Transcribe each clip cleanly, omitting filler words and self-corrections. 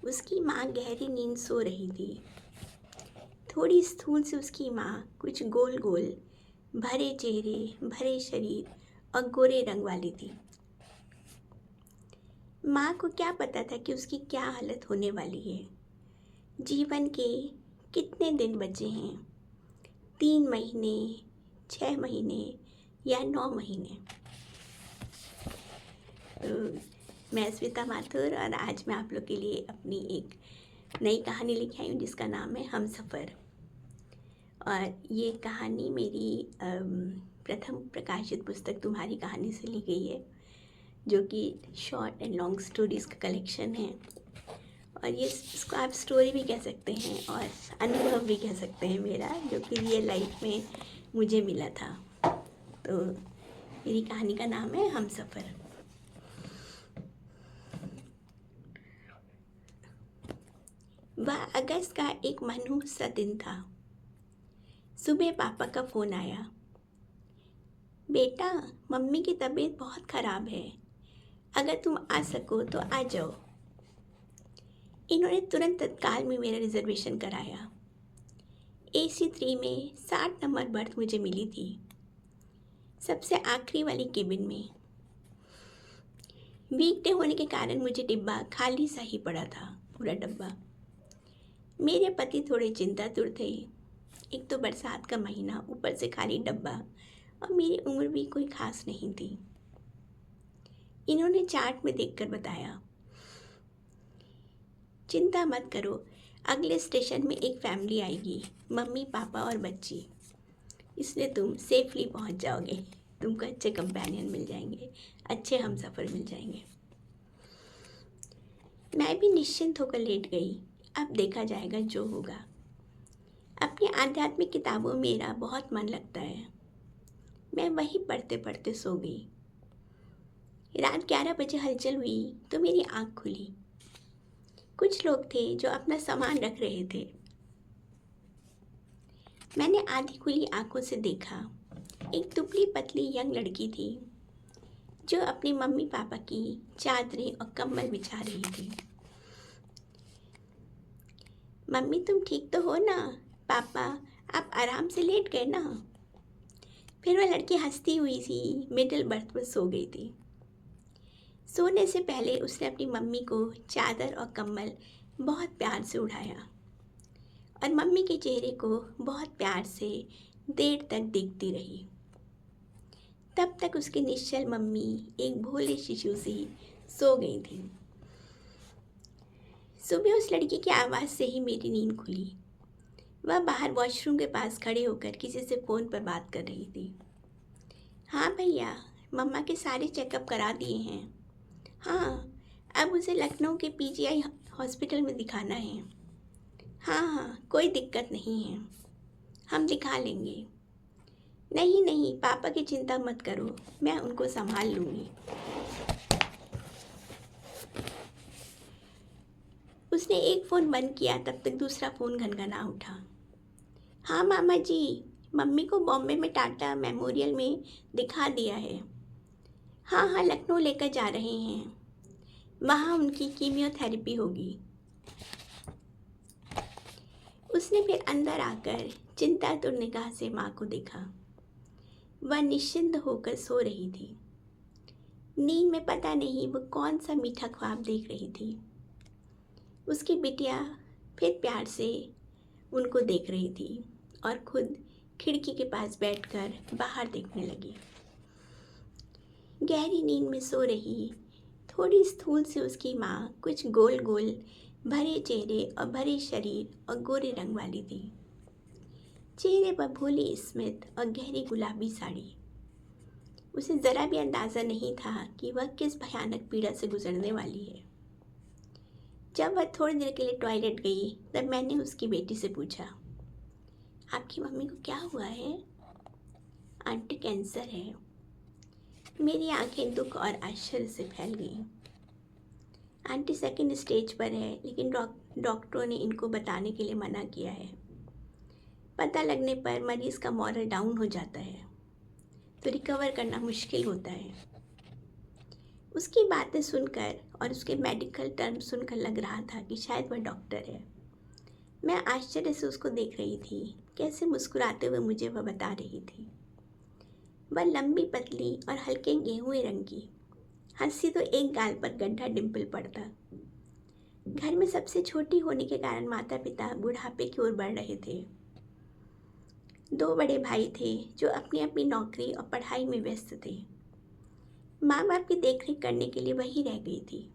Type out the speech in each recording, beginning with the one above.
उसकी माँ गहरी नींद सो रही थी। थोड़ी स्थूल सी उसकी माँ, कुछ गोल गोल, भरे चेहरे, भरे शरीर और गोरे रंग वाली थी। माँ को क्या पता था कि उसकी क्या हालत होने वाली है। जीवन के कितने दिन बचे हैं? 3 महीने, 6 महीने या 9 महीने? तो मैं स्मिता माथुर और आज मैं आप लोग के लिए अपनी एक नई कहानी लेके आई हूँ जिसका नाम है हमसफ़र। और ये कहानी मेरी प्रथम प्रकाशित पुस्तक तुम्हारी कहानी से ली गई है, जो कि शॉर्ट एंड लॉन्ग स्टोरीज़ का कलेक्शन है। और ये इसको आप स्टोरी भी कह सकते हैं और अनुभव भी कह सकते हैं मेरा, जो कि रियल लाइफ में मुझे मिला था। तो मेरी कहानी का नाम है हमसफ़र। वह अगस्त का एक मनहूस सा दिन था। सुबह पापा का फ़ोन आया। बेटा, मम्मी की तबीयत बहुत ख़राब है, अगर तुम आ सको तो आ जाओ। इन्होंने तुरंत तत्काल में मेरा रिजर्वेशन कराया। AC3 में 60 नंबर बर्थ मुझे मिली थी, सबसे आखिरी वाली केबिन में। वीकडे होने के कारण मुझे डिब्बा खाली सा ही पड़ा था, पूरा डब्बा। मेरे पति थोड़े चिंतातुर थे। एक तो बरसात का महीना, ऊपर से खाली डब्बा, और मेरी उम्र भी कोई खास नहीं थी। इन्होंने चार्ट में देखकर बताया, चिंता मत करो, अगले स्टेशन में एक फैमिली आएगी, मम्मी पापा और बच्ची। इसलिए तुम सेफली पहुंच जाओगे, तुमको अच्छे कंपेनियन मिल जाएंगे, अच्छे हमसफ़र मिल जाएंगे। मैं भी निश्चिंत होकर लेट गई। अब देखा जाएगा जो होगा। अपनी आध्यात्मिक किताबों में मेरा बहुत मन लगता है। मैं वही पढ़ते पढ़ते सो गई। रात 11 बजे हलचल हुई तो मेरी आँख खुली। कुछ लोग थे जो अपना सामान रख रहे थे। मैंने आधी खुली आंखों से देखा, एक दुबली पतली यंग लड़की थी जो अपनी मम्मी पापा की चादरें और कंबल बिछा रही थी। मम्मी तुम ठीक तो हो ना? पापा आप आराम से लेट गए ना? फिर वह लड़की हंसती हुई सी मिडिल बर्थ पर सो गई थी। सोने से पहले उसने अपनी मम्मी को चादर और कंबल बहुत प्यार से उठाया और मम्मी के चेहरे को बहुत प्यार से देर तक देखती रही। तब तक उसकी निश्चल मम्मी एक भोले शिशु सी सो गई थी। सुबह उस लड़की की आवाज़ से ही मेरी नींद खुली। वह बाहर वॉशरूम के पास खड़े होकर किसी से फ़ोन पर बात कर रही थी। हाँ भैया, मम्मा के सारे चेकअप करा दिए हैं। हाँ, अब उसे लखनऊ के PGI हॉस्पिटल में दिखाना है। हाँ हाँ, कोई दिक्कत नहीं है, हम दिखा लेंगे। नहीं नहीं, पापा की चिंता मत करो, मैं उनको संभाल लूँगी। उसने एक फ़ोन बंद किया, तब तक दूसरा फ़ोन घनघना उठा। हाँ मामा जी, मम्मी को बॉम्बे में टाटा मेमोरियल में दिखा दिया है। हाँ हाँ, लखनऊ लेकर जा रहे हैं, वहाँ उनकी कीमियोथेरेपी होगी। उसने फिर अंदर आकर चिंतातुर निगाह से माँ को देखा। वह निश्चिंत होकर सो रही थी। नींद में पता नहीं वो कौन सा मीठा ख्वाब देख रही थी। उसकी बिटिया फिर प्यार से उनको देख रही थी और खुद खिड़की के पास बैठकर बाहर देखने लगी। गहरी नींद में सो रही थोड़ी स्थूल से उसकी माँ, कुछ गोल गोल, भरे चेहरे और भरे शरीर और गोरे रंग वाली थी। चेहरे पर भोली स्मित और गहरी गुलाबी साड़ी। उसे ज़रा भी अंदाज़ा नहीं था कि वह किस भयानक पीड़ा से गुजरने वाली है। जब वह थोड़ी देर के लिए टॉयलेट गई, तब मैंने उसकी बेटी से पूछा, आपकी मम्मी को क्या हुआ है? आंटी, कैंसर है। मेरी आंखें दुख और आश्चर्य से फैल गईं। आंटी सेकंड स्टेज पर है, लेकिन डॉक्टरों ने इनको बताने के लिए मना किया है। पता लगने पर मरीज़ का मॉरल डाउन हो जाता है, तो रिकवर करना मुश्किल होता है। उसकी बातें सुनकर और उसके मेडिकल टर्म सुनकर लग रहा था कि शायद वह डॉक्टर है। मैं आश्चर्य से उसको देख रही थी, कैसे मुस्कुराते हुए मुझे वह बता रही थी। वह लंबी पतली और हल्के गेहुए रंग की, हंसी तो एक गाल पर गड्ढा डिम्पल पड़ता। घर में सबसे छोटी होने के कारण माता पिता बुढ़ापे की ओर बढ़ रहे थे। 2 बड़े भाई थे जो अपनी अपनी नौकरी और पढ़ाई में व्यस्त थे। माँ बाप की देखरेख करने के लिए वही रह गई थी।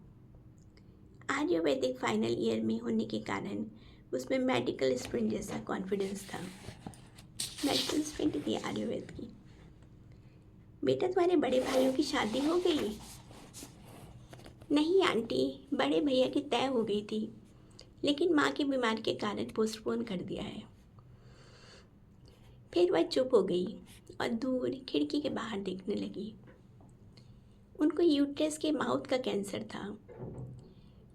आयुर्वेदिक फाइनल ईयर में होने के कारण उसमें मेडिकल स्टूडेंट जैसा कॉन्फिडेंस था। मेडिकल स्टूडेंट थी आयुर्वेद की। बेटा, तुम्हारे बड़े भाइयों की शादी हो गई? नहीं आंटी, बड़े भैया की तय हो गई थी, लेकिन माँ की बीमारी के कारण पोस्टपोन कर दिया है। फिर वह चुप हो गई और दूर खिड़की के बाहर देखने लगी। उनको यूट्रस के माउथ का कैंसर था।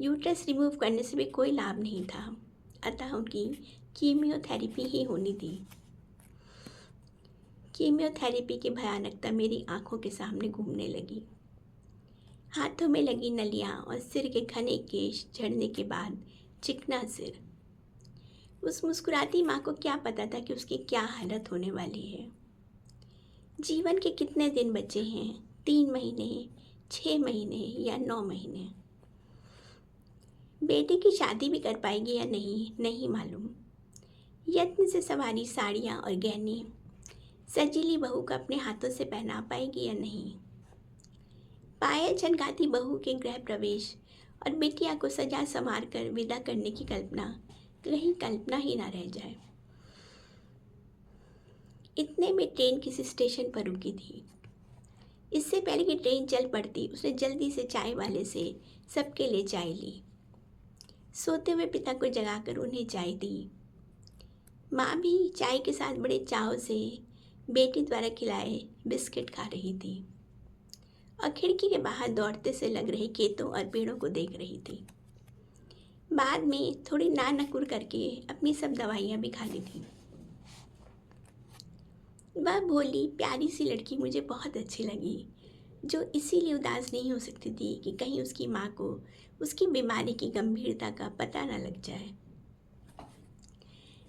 यूट्रस रिमूव करने से भी कोई लाभ नहीं था, अतः उनकी कीमियोथेरेपी ही होनी थी। कीमियोथेरेपी की भयानकता मेरी आंखों के सामने घूमने लगी। हाथों में लगी नलियाँ और सिर के घने केश झड़ने के बाद चिकना सिर। उस मुस्कुराती माँ को क्या पता था कि उसकी क्या हालत होने वाली है। जीवन के कितने दिन बचे हैं? 3 महीने, 6 महीने या 9 महीने? बेटे की शादी भी कर पाएगी या नहीं मालूम। यत्न से सवारी साड़ियाँ और गहने सजीली बहू को अपने हाथों से पहना पाएगी या नहीं। पायल झनकाती बहू के गृह प्रवेश और बिटिया को सजा संवार कर विदा करने की कल्पना कहीं कल्पना ही ना रह जाए। इतने में ट्रेन किसी स्टेशन पर रुकी थी। इससे पहले कि ट्रेन चल पड़ती, उसने जल्दी से चाय वाले से सबके लिए चाय ली। सोते हुए पिता को जगाकर उन्हें चाय दी। माँ भी चाय के साथ बड़े चाव से बेटी द्वारा खिलाए बिस्किट खा रही थी और खिड़की के बाहर दौड़ते से लग रहे खेतों और पेड़ों को देख रही थी। बाद में थोड़ी ना नकुर करके अपनी सब दवाइयाँ भी खा ली थी। वह भोली प्यारी सी लड़की मुझे बहुत अच्छी लगी, जो इसीलिए उदास नहीं हो सकती थी कि कहीं उसकी माँ को उसकी बीमारी की गंभीरता का पता न लग जाए।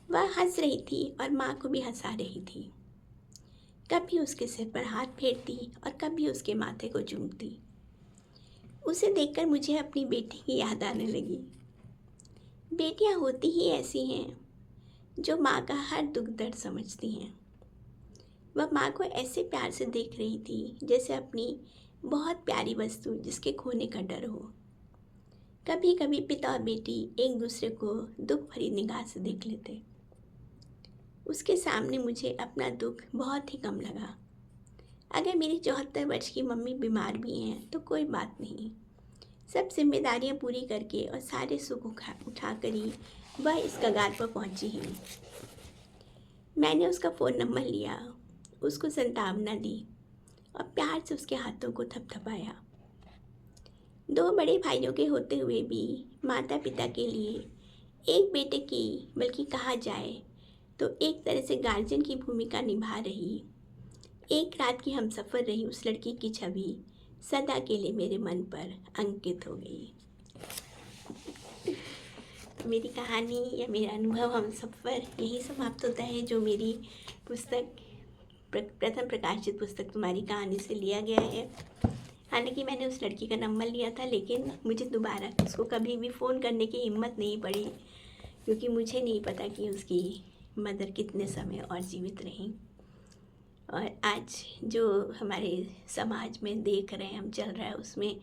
वह हंस रही थी और माँ को भी हंसा रही थी। कभी उसके सिर पर हाथ फेरती और कभी उसके माथे को चूमती। उसे देखकर मुझे अपनी बेटी की याद आने लगी। बेटियाँ होती ही ऐसी हैं, जो माँ का हर दुख दर्द समझती हैं। वह माँ को ऐसे प्यार से देख रही थी जैसे अपनी बहुत प्यारी वस्तु जिसके खोने का डर हो। कभी कभी पिता और बेटी एक दूसरे को दुख भरी निगाह से देख लेते। उसके सामने मुझे अपना दुख बहुत ही कम लगा। अगर मेरी 74 वर्ष की मम्मी बीमार भी हैं तो कोई बात नहीं। सब जिम्मेदारियां पूरी करके और सारे सुख उठा कर ही वह इस कगार पर पहुंची ही। मैंने उसका फ़ोन नंबर लिया, उसको सांत्वना दी और प्यार से उसके हाथों को थपथपाया। 2 बड़े भाइयों के होते हुए भी माता पिता के लिए एक बेटे की, बल्कि कहा जाए तो एक तरह से गार्जियन की भूमिका निभा रही एक रात की हमसफ़र रही उस लड़की की छवि सदा के लिए मेरे मन पर अंकित हो गई। तो मेरी कहानी या मेरा अनुभव हमसफ़र यही समाप्त होता है, जो मेरी पुस्तक प्रथम प्रकाशित पुस्तक तुम्हारी कहानी से लिया गया है। हालांकि मैंने उस लड़की का नंबर लिया था, लेकिन मुझे दोबारा उसको कभी भी फ़ोन करने की हिम्मत नहीं पड़ी, क्योंकि मुझे नहीं पता कि उसकी मदर कितने समय और जीवित रहीं। और आज जो हमारे समाज में देख रहे हैं हम, चल रहा है, उसमें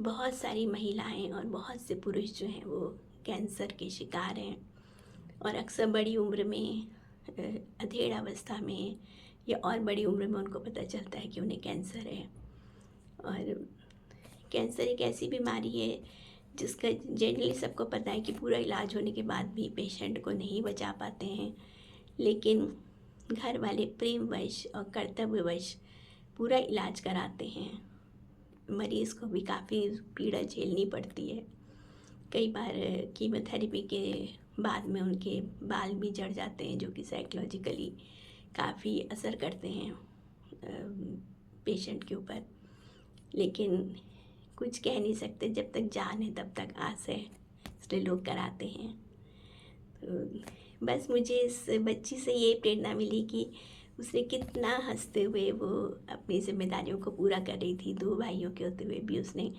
बहुत सारी महिलाएं और बहुत से पुरुष जो हैं वो कैंसर के शिकार हैं, और अक्सर बड़ी उम्र में, अधेड़ अवस्था में या और बड़ी उम्र में उनको पता चलता है कि उन्हें कैंसर है। और कैंसर एक ऐसी बीमारी है जिसका जनरली सबको पता है कि पूरा इलाज होने के बाद भी पेशेंट को नहीं बचा पाते हैं, लेकिन घर वाले प्रेमवश और कर्तव्यवश पूरा इलाज कराते हैं। मरीज़ को भी काफ़ी पीड़ा झेलनी पड़ती है। कई बार कीमोथेरेपी के बाद में उनके बाल भी झड़ जाते हैं, जो कि साइकोलॉजिकली काफ़ी असर करते हैं पेशेंट के ऊपर। लेकिन कुछ कह नहीं सकते, जब तक जान है तब तक आस है, इसलिए लोग कराते हैं। तो बस मुझे इस बच्ची से ये प्रेरणा मिली कि उसने कितना हंसते हुए वो अपनी जिम्मेदारियों को पूरा कर रही थी। 2 भाइयों के होते हुए भी उसने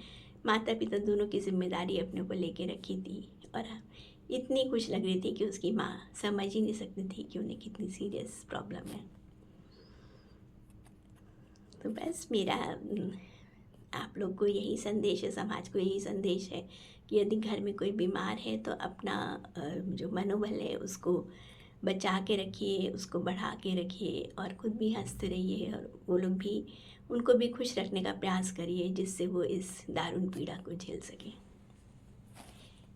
माता पिता दोनों की जिम्मेदारी अपने ऊपर लेके रखी थी, और इतनी खुश लग रही थी कि उसकी माँ समझ ही नहीं सकती थी कि उन्हें कितनी सीरियस प्रॉब्लम है। तो बस मेरा आप लोग को यही संदेश है, समाज को यही संदेश है कि यदि घर में कोई बीमार है तो अपना जो मनोबल है उसको बचा के रखिए, उसको बढ़ा के रखिए, और ख़ुद भी हंसते रहिए, और वो लोग भी, उनको भी खुश रखने का प्रयास करिए, जिससे वो इस दारुण पीड़ा को झेल सकें।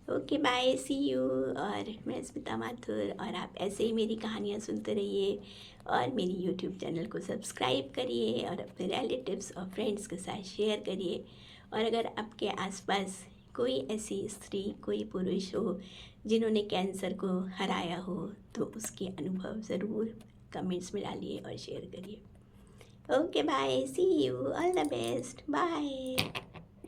Okay bye, see you. और मैं स्मिता माथुर, और आप ऐसे ही मेरी कहानियाँ सुनते रहिए, और मेरी यूट्यूब चैनल को सब्सक्राइब करिए, और अपने रिलेटिव्स और फ्रेंड्स के साथ शेयर करिए। और अगर आपके आसपास कोई ऐसी स्त्री, कोई पुरुष हो जिन्होंने कैंसर को हराया हो, तो उसके अनुभव ज़रूर कमेंट्स में डालिए और शेयर करिए। Okay bye, see you, all the best, bye.